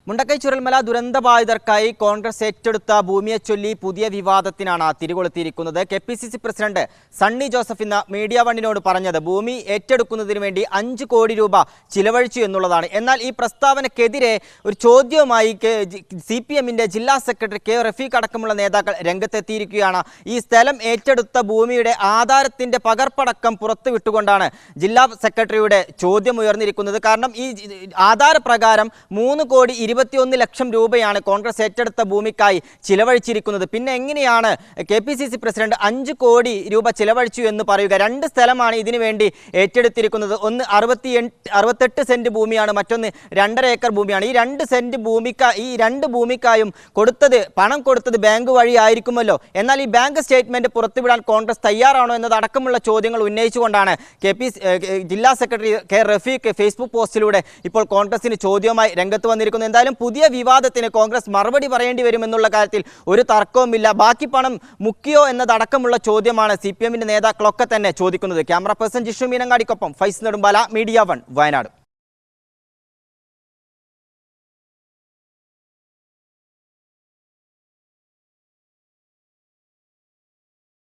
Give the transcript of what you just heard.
മുണ്ടക്കൈ ചുരൽമല ദുരന്തബാധിതർക്കായി കോൺഗ്രസ് ഏറ്റെടുത്ത ഭൂമിയെ ചൊല്ലി പുതിയ വിവാദത്തിനാണ് തിരികൊളുത്തിയിരിക്കുന്നത്. കെപിസിസി പ്രസിഡന്റ് സണ്ണി ജോസഫ് ഇന്ന് മീഡിയ വണ്ണിനോട് പറഞ്ഞത് ഭൂമി ഏറ്റെടുക്കുന്നതിന് വേണ്ടി 5 കോടി രൂപ ചിലവഴിച്ചു എന്നുള്ളതാണ്. എന്നാൽ ഈ പ്രസ്താവനക്കെതിരെ ഒരു ചോദ്യവുമായി CPM-ന്റെ ജില്ലാ സെക്രട്ടറി കെ റഫീഖ് അടക്കമുള്ള നേതാക്കൾ രംഗത്തെത്തിയിരിക്കുകയാണ്. ഈ സ്ഥലം ഏറ്റെടുത്ത ഭൂമിയുടെ ആധാരത്തിന്റെ പകർപ്പടക്കം പുറത്തുവിട്ടുകൊണ്ടാണ് ജില്ലാ സെക്രട്ടറിയുടെ ചോദ്യം ഉയർന്നിരിക്കുന്നത്. കാരണം ഈ ആധാരപ്രകാരം 3,21 ലക്ഷം രൂപയാണ് കോൺഗ്രസ് ഏറ്റെടുത്ത ഭൂമിക്കായി ചിലവഴിച്ചിരിക്കുന്നത്. പിന്നെ എങ്ങനെയാണ് കെപിസിസി പ്രസിഡന്റ് 5 കോടി രൂപ ചിലവഴിച്ചു എന്ന് പറയുക? 2 സ്ഥലമാണ് ഇതിനു വേണ്ടി ഏറ്റെടുത്തിരിക്കുന്നത്. ഒന്ന് 68 സെന്റ് ഭൂമിയാണ്, മറ്റൊന്ന് 2.5 ഏക്കർ ഭൂമിയാണ്. ഈ 2 സെന്റ് ഈ 2 ഭൂമിക്കായും പണം കൊടുത്തത് ബാങ്ക് വഴി ആയിരിക്കുമല്ലോ. എന്നാൽ ഈ ബാങ്ക് സ്റ്റേറ്റ്മെന്റ് പുറത്തുവിടാൻ കോൺഗ്രസ് തയ്യാറാണോ എന്നതടക്കമുള്ള ചോദ്യങ്ങൾ ഉന്നയിച്ചുകൊണ്ടാണ് ജില്ലാ സെക്രട്ടറി കെ റഫീഖ് ഫേസ്ബുക്ക് പോസ്റ്റിലൂടെ ഇപ്പോൾ കോൺഗ്രസിന് ചോദ്യവുമായി രംഗത്ത് വന്നിരിക്കുന്നു. എന്തായാലും പുതിയ വിവാദത്തിന് കോൺഗ്രസ് മറുപടി പറയേണ്ടി വരുമെന്നുള്ള കാര്യത്തിൽ ഒരു തർക്കവുമില്ല. ബാക്കി പണം മുക്കിയോ എന്നതടക്കമുള്ള ചോദ്യമാണ് CPM-ന്റെ നേതാക്കളൊക്കെ തന്നെ ചോദിക്കുന്നത്. ക്യാമറ പേഴ്സൺ ജിഷു മീനങ്ങാടിക്കൊപ്പം ഫൈസ് നെടുമ്പാല, മീഡിയ 1, വയനാട്.